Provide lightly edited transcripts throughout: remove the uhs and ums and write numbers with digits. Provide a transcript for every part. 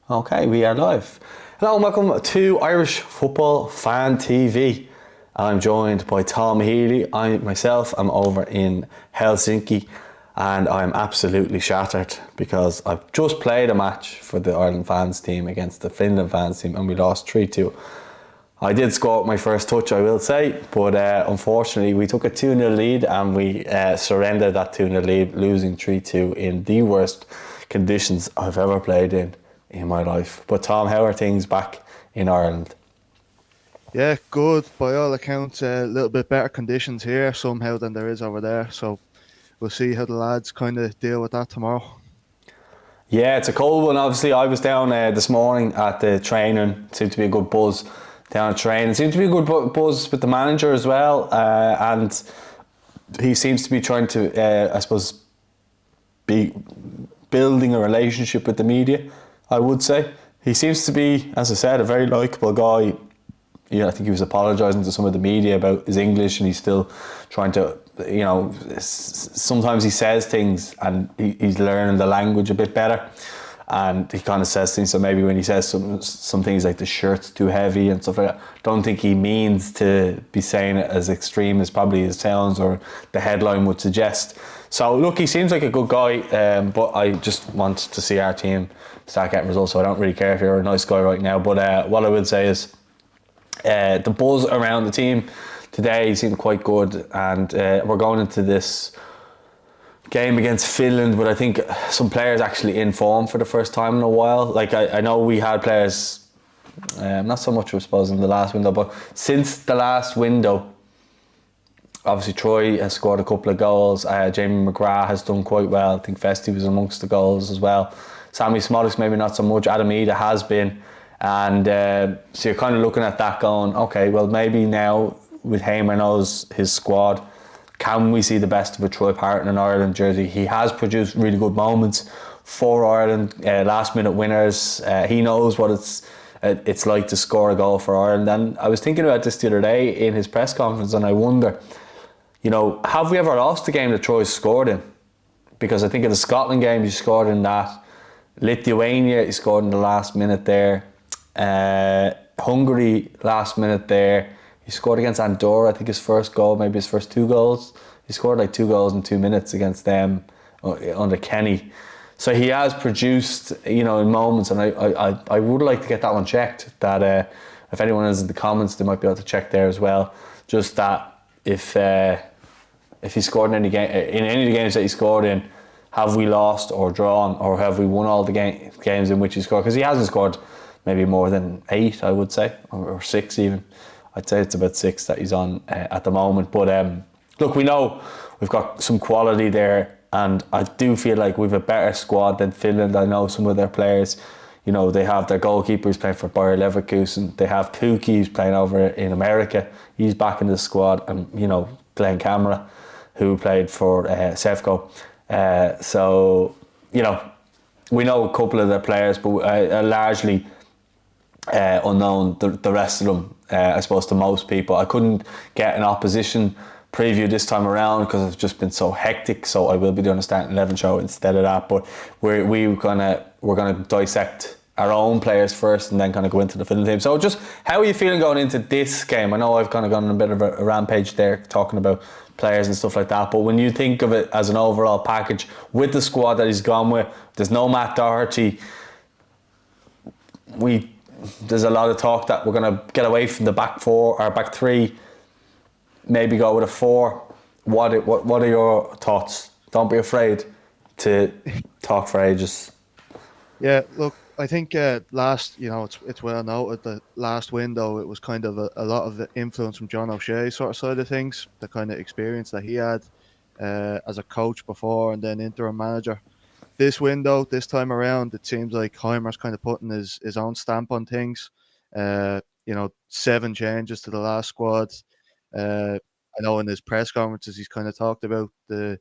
Okay, we are live. Hello and welcome to Irish Football Fan TV. I'm joined by Tom Healy. I'm over in Helsinki and I'm absolutely shattered because I've just played a match for the Ireland fans team against the Finland fans team and we lost 3-2. I did score my first touch, I will say, but unfortunately we took a 2-0 lead and we surrendered that 2-0 lead, losing 3-2 in the worst conditions I've ever played in my life. But Tom, how are things back in Ireland? Yeah, good. By all accounts, a little bit better conditions here somehow than there is over there. So we'll see how the lads kind of deal with that tomorrow. Yeah, it's a cold one. Obviously, I was down this morning at the training. Seemed to be a good buzz down at training. Seemed to be a good buzz with the manager as well. And he seems to be trying to, I suppose, be building a relationship with the media, I would say. He seems to be, as I said, a very likeable guy. I think he was apologising to some of the media about his English, and he's still trying to, sometimes he says things and he's learning the language a bit better. And he kind of says things, so maybe when he says some things like the shirt's too heavy and stuff like that, don't think he means to be saying it as extreme as probably it sounds or the headline would suggest. So look, he seems like a good guy, but I just want to see our team start getting results, so I don't really care if you're a nice guy right now. But what I would say is the buzz around the team today seemed quite good, and we're going into this game against Finland, but I think some players actually in form for the first time in a while. Like I know we had players, not so much I suppose in the last window, but since the last window, obviously Troy has scored a couple of goals. Jamie McGrath has done quite well. I think Festi was amongst the goals as well. Sammy Smollick's maybe not so much. Adam Ida has been. And so you're kind of looking at that going, okay, well maybe now with Hamer knows his squad, can we see the best of a Troy Parton in Ireland jersey? He has produced really good moments for Ireland, last minute winners. He knows what it's like to score a goal for Ireland. And I was thinking about this the other day in his press conference, and I wonder, have we ever lost a game that Troy scored in? Because I think in the Scotland game he scored in that. Lithuania he scored in the last minute there. Hungary last minute there. He scored against Andorra, I think his first goal, maybe his first two goals. He scored like 2 goals in 2 minutes against them under Kenny. So he has produced, in moments, and I would like to get that one checked. That if anyone is in the comments, they might be able to check there as well. Just that if he scored in any of the games that he scored in, have we lost or drawn, or have we won all the games in which he scored? Because he hasn't scored maybe more than 8, I would say, or 6 even. I'd say it's about 6 that he's on at the moment. But look, we know we've got some quality there, and I do feel like we've a better squad than Finland. I know some of their players, they have their goalkeeper who's playing for Bayer Leverkusen. They have Pukki who's playing over in America. He's back in the squad, and Glenn Camera, who played for Sevco. So we know a couple of their players, but largely unknown, the rest of them, I suppose, to most people. I couldn't get an opposition preview this time around because it's just been so hectic, so I will be doing a starting 11 show instead of that. But we're gonna dissect our own players first and then kind of go into the Finland team. So just how are you feeling going into this game? I know I've kind of gone on a bit of a rampage there talking about players and stuff like that, but when you think of it as an overall package with the squad that he's gone with, there's no Matt Doherty. There's a lot of talk that we're going to get away from the back four or back three, maybe go with a four. What are your thoughts? Don't be afraid to talk for ages. Yeah, look, I think it's well noted that last window it was kind of a lot of the influence from John O'Shea sort of side of things, the kind of experience that he had as a coach before and then interim manager. This window, this time around, it seems like Heimer's kind of putting his own stamp on things. 7 changes to the last squad. I know in his press conferences he's kind of talked about the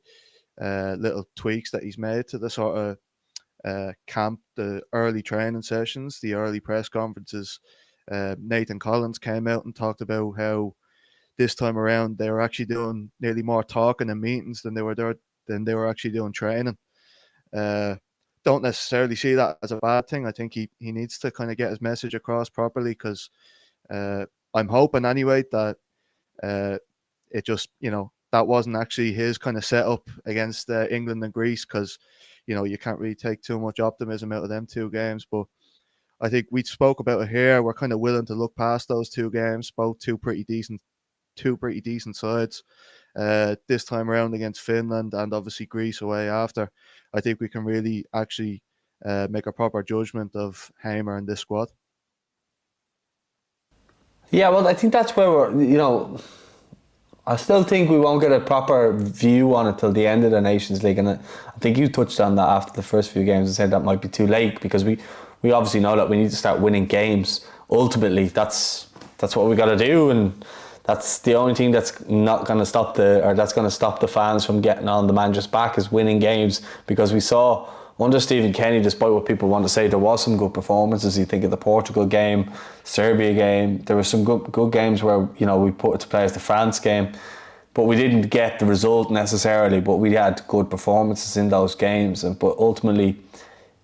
little tweaks that he's made to the sort of camp, the early training sessions, the early press conferences. Nathan Collins came out and talked about how this time around they were actually doing nearly more talking and meetings than they were actually doing training. Uh, don't necessarily see that as a bad thing. I think he needs to kind of get his message across properly, because I'm hoping anyway that uh, it just, that wasn't actually his kind of setup against England and Greece, because, you can't really take too much optimism out of them two games. But I think we spoke about it here. We're kind of willing to look past those two games, both two pretty decent sides. This time around against Finland, and obviously Greece away after. I think we can really actually make a proper judgment of Hamer and this squad. Yeah, well, I think that's where I still think we won't get a proper view on it till the end of the Nations League, and I think you touched on that after the first few games and said that might be too late, because we obviously know that we need to start winning games. Ultimately, that's what we got to do, and that's the only thing that's not going to stop that's going to stop the fans from getting on the manager's back, is winning games. Because we saw under Stephen Kenny, despite what people want to say, there was some good performances. You think of the Portugal game, Serbia game. There were some good games where we put it to play as the France game, but we didn't get the result necessarily. But we had good performances in those games. But ultimately,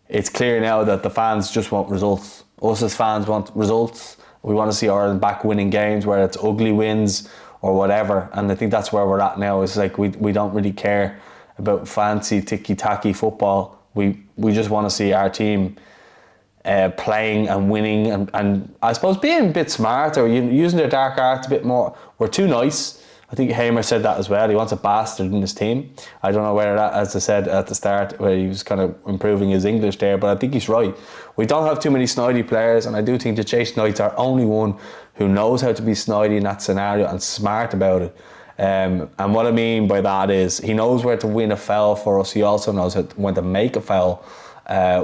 it's clear now that the fans just want results. Us as fans want results. We want to see Ireland back winning games, whether it's ugly wins or whatever. And I think that's where we're at now. It's like we don't really care about fancy ticky-tacky football. We just want to see our team playing and winning, and I suppose being a bit smarter, using their dark arts a bit more. We're too nice. I think Hamer said that as well. He wants a bastard in his team. I don't know whether that, as I said at the start, where he was kind of improving his English there, but I think he's right. We don't have too many snidey players, and I do think that Jason Knight's our only one who knows how to be snidey in that scenario and smart about it. And what I mean by that is he knows where to win a foul for us. He also knows when to make a foul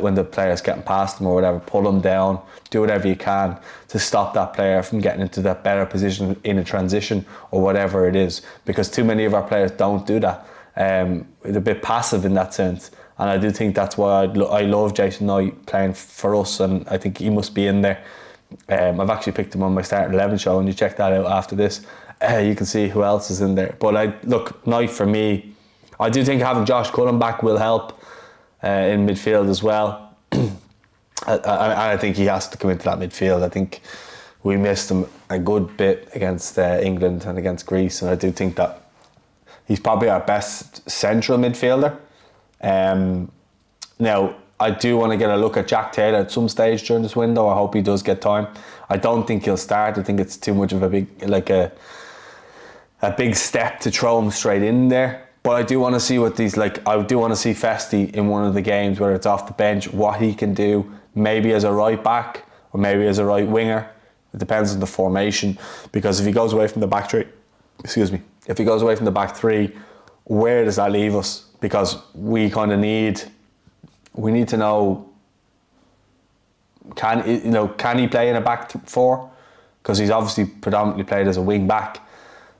when the player's getting past him or whatever. Pull him down, do whatever you can to stop that player from getting into that better position in a transition or whatever it is, because too many of our players don't do that. They're a bit passive in that sense, and I do think that's why I love Jason Knight playing for us, and I think he must be in there. I've actually picked him on my starting 11 show, and you check that out after this. You can see who else is in there. But Knight for me, I do think having Josh Cullen back will help in midfield as well. I think he has to come into that midfield. I think we missed him a good bit against England and against Greece, and I do think that he's probably our best central midfielder. Now, I do want to get a look at Jack Taylor at some stage during this window. I hope he does get time. I don't think he'll start. I think it's too much of a big step to throw him straight in there. But I do want to see I do want to see Festi in one of the games, where it's off the bench, what he can do, maybe as a right back or maybe as a right winger. It depends on the formation, because if he goes away from the back three, if he goes away from the back three, where does that leave us? Because we kind of need to know, can he play in a back four? Because he's obviously predominantly played as a wing back.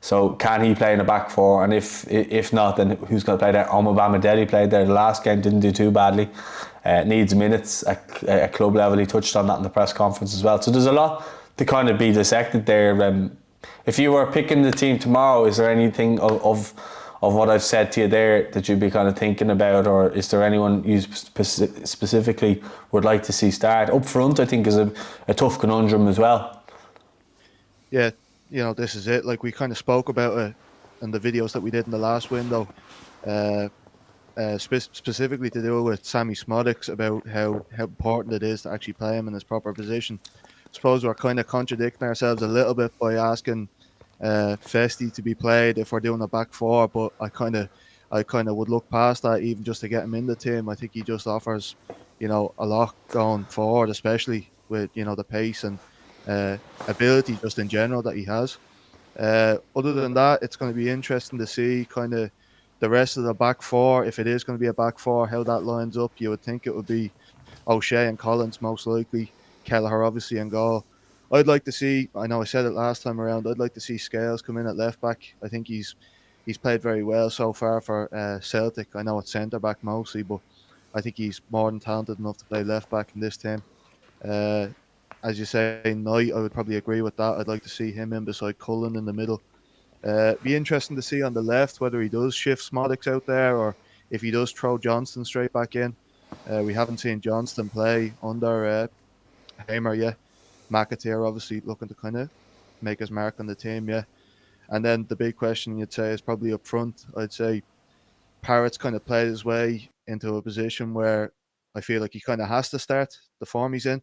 So can he play in a back four? And if not, then who's going to play there? Omobamidele played there the last game, didn't do too badly. Needs minutes at club level. He touched on that in the press conference as well. So there's a lot to kind of be dissected there. If you were picking the team tomorrow, is there anything of what I've said to you there that you'd be kind of thinking about, or is there anyone you specifically would like to see start? Up front, I think, is a tough conundrum as well. Yeah, this is it. Like, we kind of spoke about it in the videos that we did in the last window, specifically to do with Sammy Smodics, about how important it is to actually play him in his proper position. I suppose we're kind of contradicting ourselves a little bit by asking Festi to be played if we're doing a back four, but I kind of would look past that even just to get him in the team. I think he just offers, a lot going forward, especially with the pace and ability just in general that he has. Other than that, it's going to be interesting to see kind of the rest of the back four. If it is going to be a back four, how that lines up. You would think it would be O'Shea and Collins most likely, Kelleher obviously in goal. I'd like to see, I know I said it last time around, I'd like to see Scales come in at left back. I think he's played very well so far for Celtic. I know it's centre back mostly, but I think he's more than talented enough to play left back in this team. As you say, Knight, I would probably agree with that. I'd like to see him in beside Cullen in the middle. Be interesting to see on the left whether he does shift Smodics out there, or if he does throw Johnston straight back in. We haven't seen Johnston play under Hamer yet. McAteer obviously looking to kind of make his mark on the team, yeah. And then the big question you'd say is probably up front. I'd say Parrott's kind of played his way into a position where I feel like he kind of has to start the form he's in.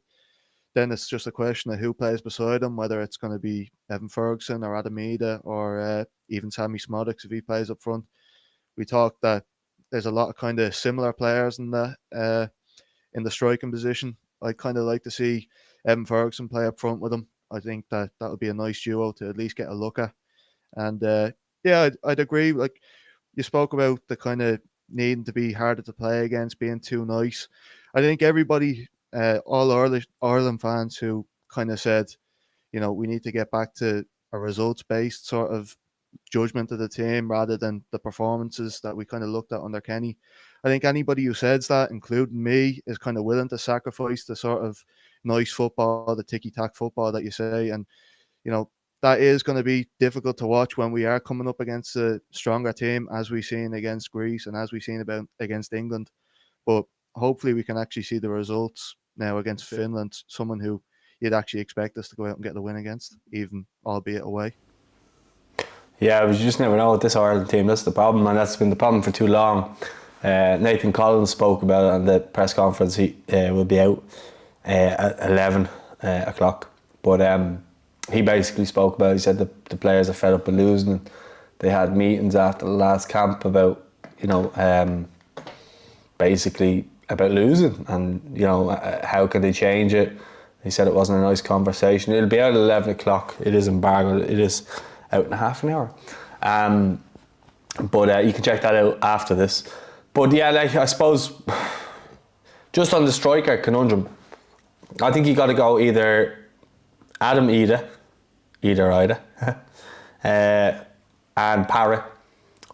Then it's just a question of who plays beside him, whether it's going to be Evan Ferguson or Adam Ida or even Sammy Smodics if he plays up front. We talked that there's a lot of kind of similar players in the striking position. I'd kind of like to see Evan Ferguson play up front with him. I think that would be a nice duo to at least get a look at. And yeah, I'd agree. Like you spoke about the kind of needing to be harder to play against, being too nice. I think everybody, all Ireland fans who kind of said, you know, we need to get back to a results-based sort of judgment of the team rather than the performances that we kind of looked at under Kenny. I think anybody who says that, including me, is kind of willing to sacrifice the sort of nice football, the ticky-tack football that you say. And, you know, that is going to be difficult to watch when we are coming up against a stronger team, as we've seen against Greece and as we've seen against England. But hopefully we can actually see the results now against Finland, someone who you'd actually expect us to go out and get the win against, even albeit away. Yeah, you just never know with this Ireland team. That's the problem, and that's been the problem for too long. Nathan Collins spoke about it on the press conference. He will be out at 11 o'clock. But he basically spoke about it. He said the players are fed up with losing. And they had meetings after the last camp about, you know, basically about losing and, you know, how can they change it. He said it wasn't a nice conversation. It'll be out at 11 o'clock. It is embargoed. It is out in half an hour. But you can check that out after this. But yeah, like I suppose, just on the striker conundrum, I think you got to go either Adam Ida, and Parrott,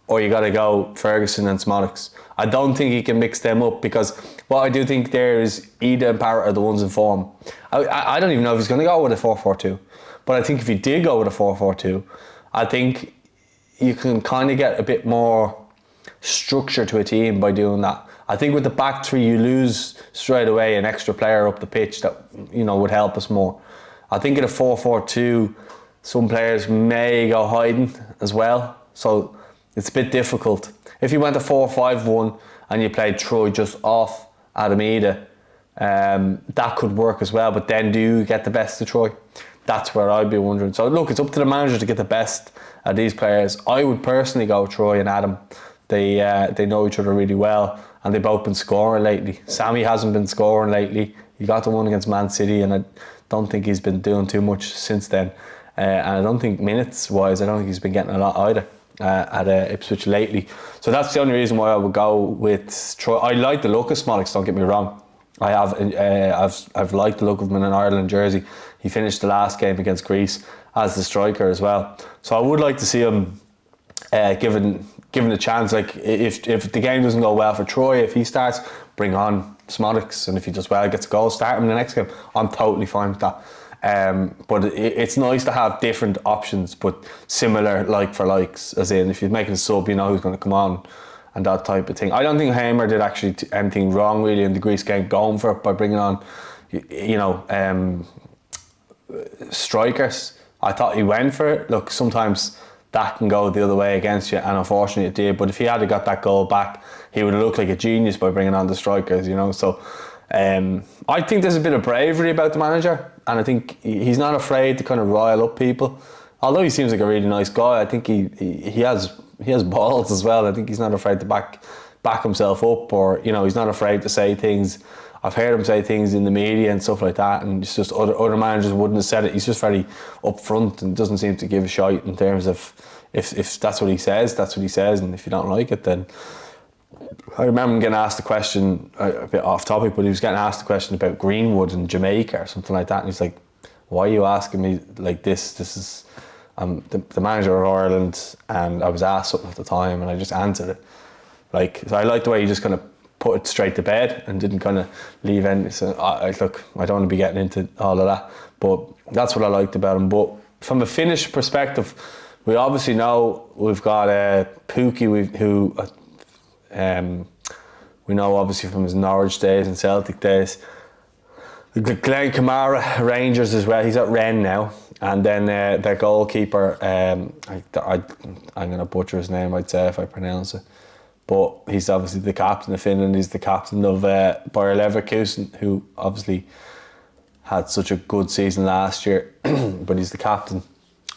or you got to go Ferguson and Smodics. I don't think you can mix them up, because what I do think there is Ida and Parrott are the ones in form. I don't even know if he's going to go with a 4-4-2, but I think if he did go with a 4-4-2, I think you can kind of get a bit more structure to a team by doing that. I think with the back three, you lose straight away an extra player up the pitch that, you know, would help us more. I think in a 4-4-2, some players may go hiding as well, so it's a bit difficult. If you went to 4-5-1 and you played Troy just off Adam Ida, that could work as well, but then do you get the best of Troy? That's where I'd be wondering. So look, it's up to the manager to get the best of these players. I would personally go Troy and Adam. They know each other really well, and they've both been scoring lately. Sammy hasn't been scoring lately. He got the one against Man City, and I don't think he's been doing too much since then. And I don't think minutes-wise, I don't think he's been getting a lot either at Ipswich lately. So that's the only reason why I would go with Troy. I like the look of Smodics, don't get me wrong. I've liked the look of him in an Ireland jersey. He finished the last game against Greece as the striker as well. So I would like to see him given a chance. Like if the game doesn't go well for Troy, if he starts, bring on Smodics, and if he does well, gets a goal, start him in the next game. I'm totally fine with that. But it's nice to have different options, but similar like for likes. As in, if you're making a sub, you know who's going to come on and that type of thing. I don't think Hamer did actually anything wrong really in the Greece game, going for it by bringing on, you know, strikers. I thought he went for it. Look, sometimes that can go the other way against you, and unfortunately it did. But if he had got that goal back, he would have looked like a genius by bringing on the strikers, you know. So I think there's a bit of bravery about the manager, and I think he's not afraid to kind of rile up people. Although he seems like a really nice guy, I think he has balls as well. I think he's not afraid to back himself up, or, you know, he's not afraid to say things. I've heard him say things in the media and stuff like that, and it's just other managers wouldn't have said it. He's just very upfront and doesn't seem to give a shite in terms of if that's what he says, that's what he says, and if you don't like it, then. I remember him getting asked a question, a bit off topic, but he was getting asked a question about Greenwood and Jamaica or something like that, and he's like, "Why are you asking me like this? This is the manager of Ireland, and I was asked something at the time, and I just answered it." Like, so I like the way he just kind of put it straight to bed and didn't kind of leave any. So look, I don't want to be getting into all of that, but that's what I liked about him. But from a Finnish perspective, we obviously know we've got Pukki, We know obviously from his Norwich days and Celtic days. Glenn Kamara, Rangers as well. He's at Rennes now. And then their goalkeeper, I'm going to butcher his name, I'd say, if I pronounce it. But he's obviously the captain of Finland. He's the captain of Bayer Leverkusen, who obviously had such a good season last year. But he's the captain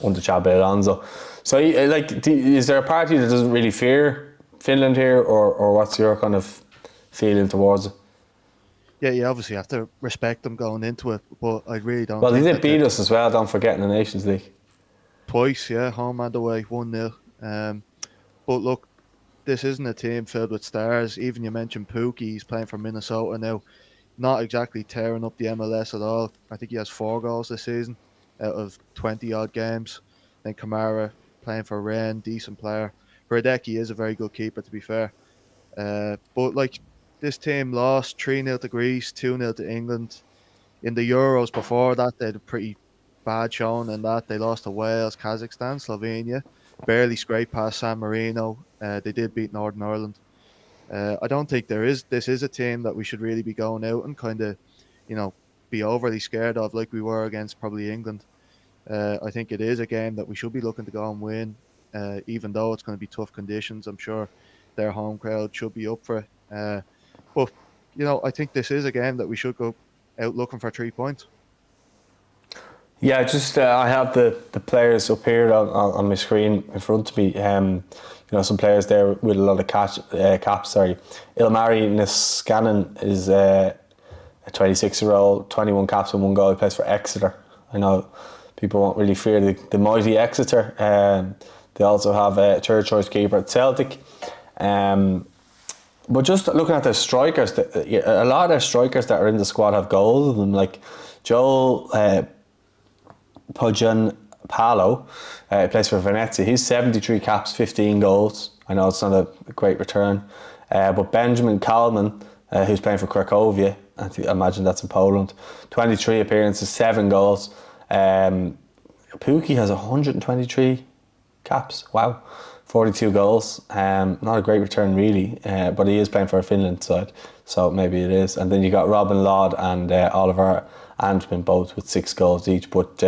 under Xabi Alonso. So, is there a party that doesn't really fear Finland here, or what's your kind of feeling towards it? Yeah, you obviously have to respect them going into it, but I really don't. Well, they think did beat us as well, don't forget, in the Nations League. Twice, yeah, home and away, 1-0. But look, this isn't a team filled with stars. Even you mentioned Pookie, he's playing for Minnesota now. Not exactly tearing up the MLS at all. I think he has 4 goals this season out of 20-odd games. Then Kamara playing for Rennes, decent player. Hradecki is a very good keeper, to be fair. But like, this team lost 3-0 to Greece, 2-0 to England. In the Euros before that, they had a pretty bad showing in that. They lost to Wales, Kazakhstan, Slovenia. Barely scraped past San Marino. They did beat Northern Ireland. I don't think this is a team that we should really be going out and kind of, be overly scared of like we were against probably England. I think it is a game that we should be looking to go and win, even though it's going to be tough conditions. I'm sure their home crowd should be up for it. But, I think this is a game that we should go out looking for 3 points. Yeah, just I have the players up here on my screen in front of me. Some players there with a lot of caps. Ilmari Niskanen is a 26-year-old, 21 caps and 1 goal. He plays for Exeter. I know people won't really fear the mighty Exeter. They also have a third choice keeper at Celtic. But just looking at their strikers, a lot of their strikers that are in the squad have goals. And like Joel Palo plays for Venezia. He's 73 caps, 15 goals. I know it's not a great return. But Benjamin Kalman, who's playing for Cracovia, I imagine that's in Poland, 23 appearances, 7 goals. Pookie has 123 caps. Wow. 42 goals. Not a great return really, but he is playing for a Finland side, so maybe it is. And then you got Robin Laud and Oliver Antman, both with 6 goals each. But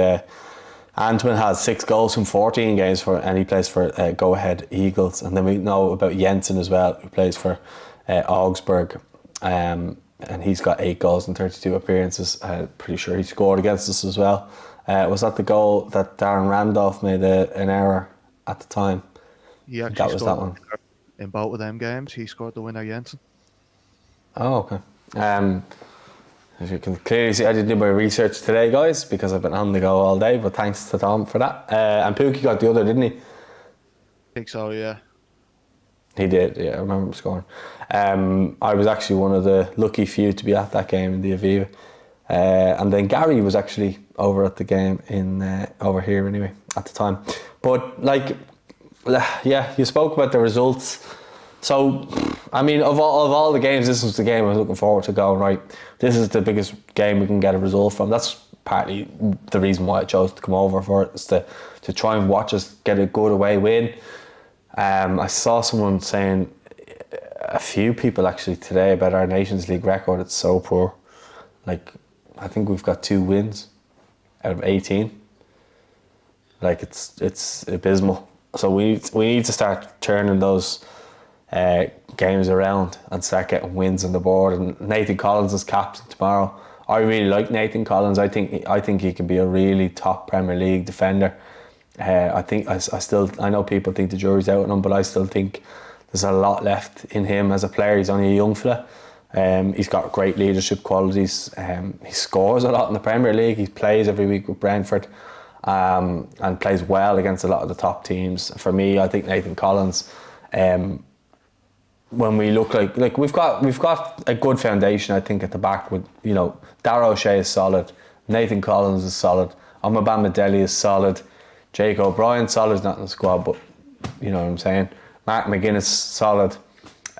Antman has 6 goals from 14 games and he plays for Go Ahead Eagles. And then we know about Jensen as well, who plays for Augsburg. And he's got 8 goals and 32 appearances. Pretty sure he scored against us as well. Was that the goal that Darren Randolph made an error at the time? He actually that was scored that one. In both of them games. He scored the winner, Jensen. Oh, okay. As you can clearly see, I didn't do my research today, guys, because I've been on the go all day, but thanks to Tom for that. And Pookie got the other, didn't he? I think so, yeah. He did, yeah, I remember him scoring. I was actually one of the lucky few to be at that game in the Aviva. And then Gary was actually over at the game over here anyway, at the time. But yeah, you spoke about the results. So, I mean, of all the games, this was the game I was looking forward to going, right, this is the biggest game we can get a result from. That's partly the reason why I chose to come over for it, is to try and watch us get a good away win. I saw someone saying, a few people actually today, about our Nations League record. It's so poor. Like, I think we've got 2 wins out of 18. Like, it's abysmal. So we need to start turning those games around and start getting wins on the board. And Nathan Collins is captain tomorrow. I really like Nathan Collins. I think he can be a really top Premier League defender. I know people think the jury's out on him, but I still think there's a lot left in him as a player. He's only a young fella. He's got great leadership qualities. He scores a lot in the Premier League. He plays every week with Brentford. And plays well against a lot of the top teams. For me, I think Nathan Collins, when we look like we've got a good foundation, I think, at the back with, Darragh O'Shea is solid, Nathan Collins is solid, Omabama Dele is solid, Jake O'Brien solid, not in the squad, but you know what I'm saying. Mark McGuinness solid.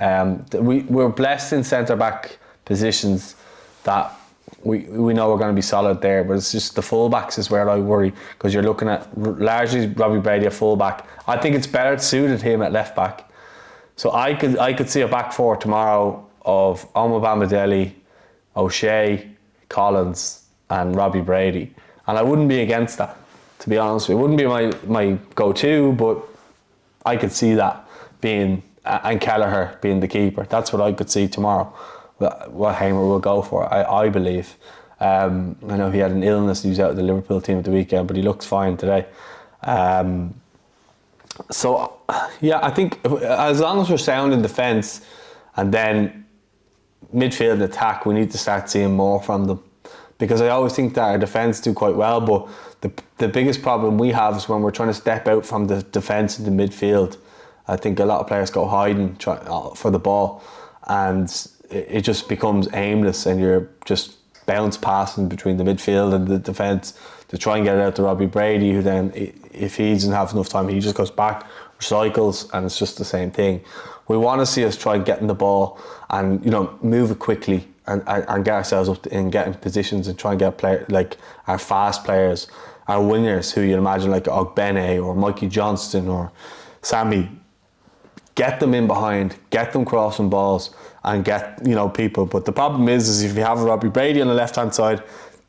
We're blessed in centre back positions that we know we're going to be solid there, but it's just the fullbacks is where I worry, because you're looking at largely Robbie Brady at fullback. I think it's better suited him at left back. So I could see a back four tomorrow of Omobamidele, O'Shea, Collins and Robbie Brady. And I wouldn't be against that, to be honest. It wouldn't be my go-to, but I could see that being, and Kelleher being the keeper. That's what I could see tomorrow, what Hamer will go for, I believe. I know he had an illness, he was out of the Liverpool team at the weekend, but he looks fine today. So, yeah, I think as long as we're sound in defence and then midfield and attack, we need to start seeing more from them. Because I always think that our defence do quite well, but the biggest problem we have is when we're trying to step out from the defence into midfield. I think a lot of players go hiding for the ball, and it just becomes aimless, and you're just bounce passing between the midfield and the defence to try and get it out to Robbie Brady, who then, if he doesn't have enough time, he just goes back, recycles, and it's just the same thing. We want to see us try getting the ball and, you know, move it quickly and get ourselves up and get in positions and try and get player, like our fast players, our wingers, who you'd imagine like Ogbene or Mikey Johnston or Sammy. Get them in behind, get them crossing balls, and get, you know, people. But the problem is if you have Robbie Brady on the left hand side,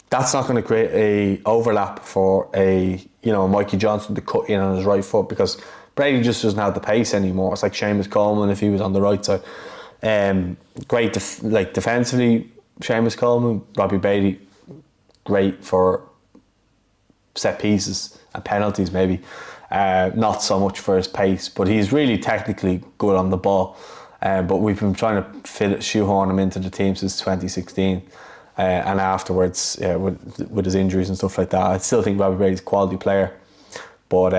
that's not going to create a overlap for Mikey Johnson to cut in on his right foot, because Brady just doesn't have the pace anymore. It's like Seamus Coleman if he was on the right side. Great defensively, Seamus Coleman. Robbie Brady, great for set pieces and penalties maybe. Not so much for his pace, but he's really technically good on the ball. But we've been trying to shoehorn him into the team since 2016, and afterwards with his injuries and stuff like that. I still think Robbie Brady's a quality player, but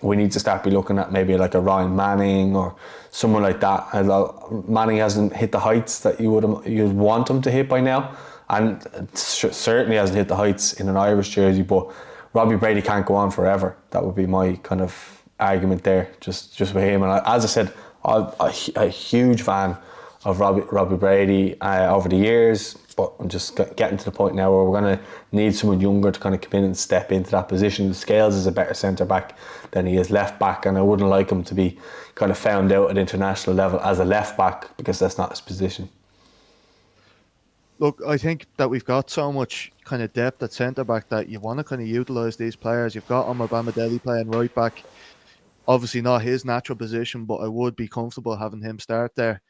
we need to start looking at maybe like a Ryan Manning or someone like that. Manning hasn't hit the heights that you'd want him to hit by now, and certainly hasn't hit the heights in an Irish jersey. But Robbie Brady can't go on forever. That would be my kind of argument there, just with him. And as I said, I'm a huge fan of Robbie Brady over the years, but I'm just getting to the point now where we're going to need someone younger to kind of come in and step into that position. Scales is a better centre back than he is left back, and I wouldn't like him to be kind of found out at international level as a left back, because that's not his position. Look, I think that we've got so much kind of depth at centre back that you want to kind of utilise these players. You've got Omobamidele playing right back. Obviously not his natural position, but I would be comfortable having him start there.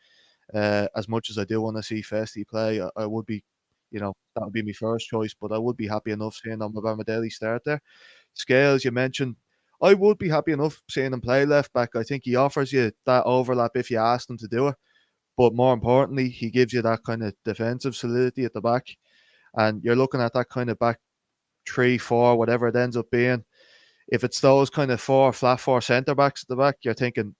As much as I do want to see Festi play, I would be, that would be my first choice, but I would be happy enough seeing Omobamidele start there. Scales, you mentioned, I would be happy enough seeing him play left back. I think he offers you that overlap if you ask him to do it. But more importantly, he gives you that kind of defensive solidity at the back. And you're looking at that kind of back 3-4, whatever it ends up being. If it's those kind of flat four centre backs at the back, you're thinking,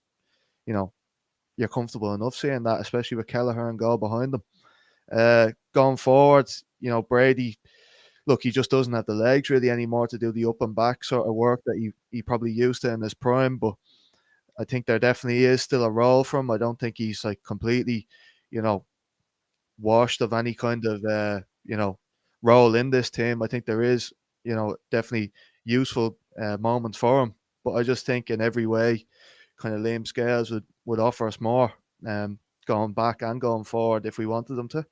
you're comfortable enough seeing that, especially with Kelleher and goal behind them. Going forward, Brady, look, he just doesn't have the legs really anymore to do the up and back sort of work that he probably used to in his prime. But I think there definitely is still a role for him. I don't think he's like completely, washed of any kind of, role in this team. I think there is, definitely useful moments for him. But I just think in every way, kind of Liam Scales would offer us more going back and going forward if we wanted them to.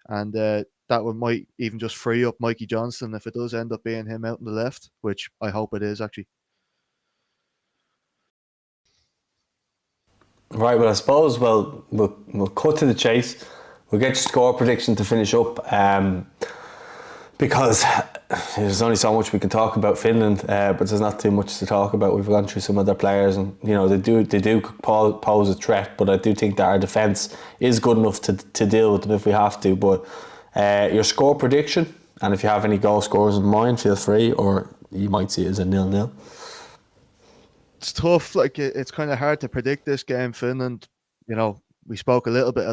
And that might even just free up Mikey Johnston if it does end up being him out on the left, which I hope it is actually. Right, well, I suppose we'll cut to the chase. We'll get your score prediction to finish up, because there's only so much we can talk about Finland, but there's not too much to talk about. We've gone through some other players, and they do pose a threat, but I do think that our defence is good enough to deal with them if we have to. But your score prediction, and if you have any goal scorers in mind, feel free, or you might see it as a 0-0. It's tough. Like, it's kind of hard to predict this game. Finland, we spoke a little bit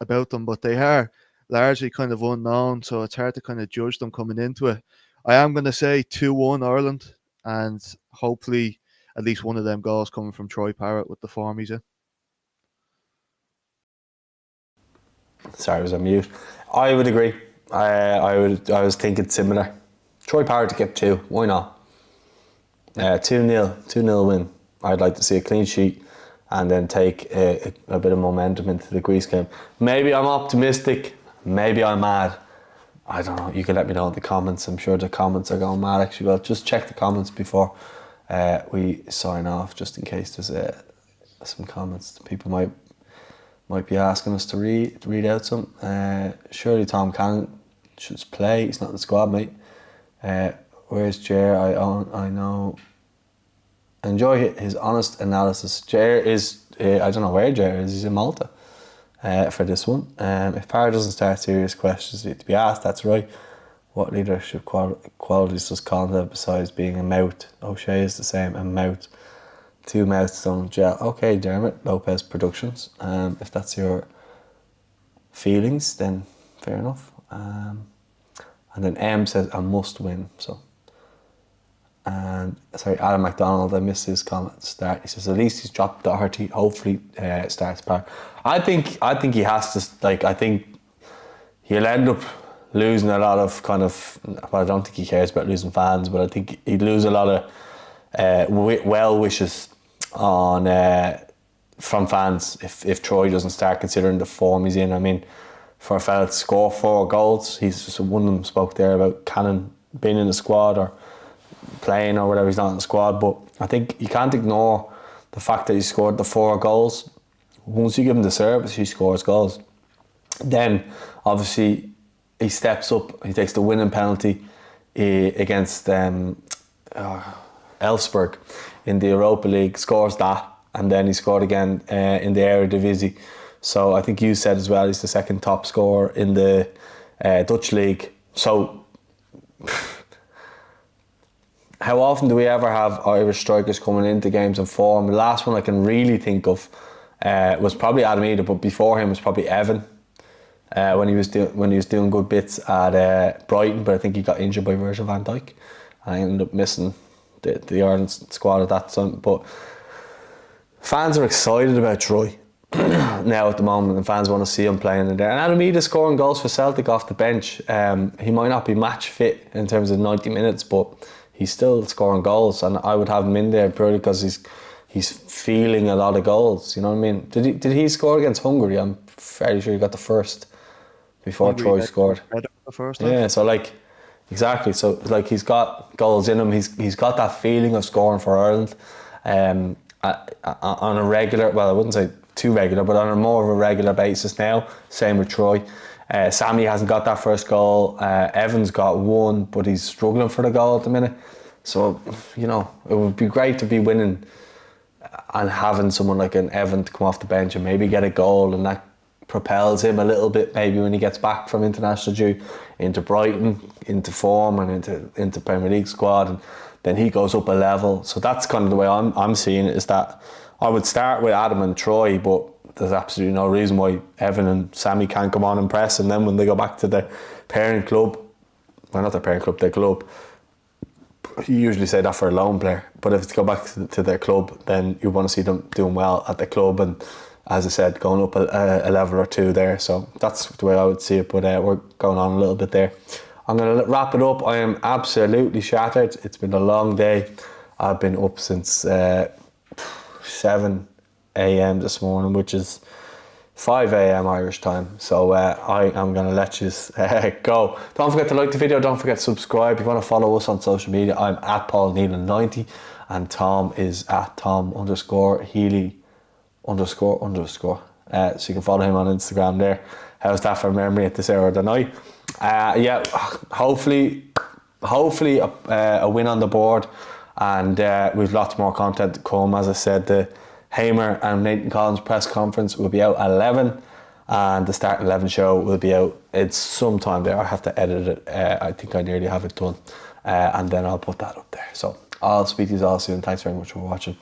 about them, but they are largely kind of unknown, so it's hard to kind of judge them coming into it. I am going to say 2-1 Ireland, and hopefully at least one of them goals coming from Troy Parrott with the form he's in. Sorry, I was on mute. I would agree. I was thinking similar. Troy Parrott to get 2. Why not? 2-0 win. I'd like to see a clean sheet, and then take a bit of momentum into the Greece game. Maybe I'm optimistic, maybe I'm mad. I don't know, you can let me know in the comments. I'm sure the comments are going mad actually. Well, just check the comments before we sign off, just in case there's some comments people might be asking us to read out some. Surely Tom Cannon should play, he's not in the squad, mate. Where's Jer? I know. Enjoy his honest analysis. Jer is, I don't know where Jer is, he's in Malta for this one. If Parra doesn't start, serious questions need to be asked, that's right. What leadership qualities does Colin have besides being a mouth? O'Shea is the same, a mouth. Two mouths don't gel. Okay, Dermot, Lopez Productions. If that's your feelings, then fair enough. And then M says, I must win, so. And sorry, Adam McDonald, I missed his comment at the start. He says at least he's dropped Doherty. Hopefully, starts Park. I think he has to. Like, I think he'll end up losing a lot of kind of. Well, I don't think he cares about losing fans, but I think he'd lose a lot of well wishes on from fans if Troy doesn't start, considering the form he's in. I mean, for a fella to score 4 goals, he's just one of them spoke there about Cannon being in the squad or playing or whatever, he's not in the squad, but I think you can't ignore the fact that he scored the 4 goals. Once you give him the service, he scores goals. Then obviously he steps up, he takes the winning penalty against Elfsborg in the Europa League, scores that, and then he scored again in the Eredivisie. So I think you said as well he's the second top scorer in the Dutch league. So how often do we ever have Irish strikers coming into games in form? The last one I can really think of was probably Adam Eder, but before him was probably Evan when he was doing good bits at Brighton. But I think he got injured by Virgil van Dijk, and I ended up missing the Ireland squad at that time. But fans are excited about Troy now at the moment, and fans want to see him playing in there. And Adam Eder scoring goals for Celtic off the bench. He might not be match fit in terms of 90 minutes, but he's still scoring goals, and I would have him in there purely because he's feeling a lot of goals. You know what I mean? Did he score against Hungary? I'm fairly sure he got the first before Hungary Troy scored. The first yeah, so like exactly. So like he's got goals in him. He's got that feeling of scoring for Ireland on a regular. Well, I wouldn't say too regular, but on a more of a regular basis now. Same with Troy. Sammy hasn't got that first goal. Evan's got one, but he's struggling for the goal at the minute. So, you know, it would be great to be winning and having someone like an Evan to come off the bench and maybe get a goal, and that propels him a little bit maybe when he gets back from international duty into Brighton, into form and into Premier League squad, and then he goes up a level. So that's kind of the way I'm seeing it, is that I would start with Adam and Troy, but there's absolutely no reason why Evan and Sammy can't come on and press, and then when they go back to the parent club, well, not their parent club, their club, you usually say that for a lone player, but if it's go back to their club, then you want to see them doing well at the club, and as I said, going up a level or two there. So that's the way I would see it, but we're going on a little bit there. I'm going to wrap it up. I am absolutely shattered. It's been a long day. I've been up since 7 a.m. this morning, which is 5 a.m. Irish time. So I am going to let you go. Don't forget to like the video. Don't forget to subscribe. If you want to follow us on social media, I'm at Paul Neelan90, and Tom is at Tom_Healy__. So you can follow him on Instagram there. How's that for memory at this hour of the night? Yeah, hopefully a win on the board, and we've lots more content to come. As I said, the Hamer and Nathan Collins press conference will be out at 11, and the Start 11 show will be out. It's sometime there. I have to edit it. I think I nearly have it done, and then I'll put that up there. So I'll speak to you all soon. Thanks very much for watching.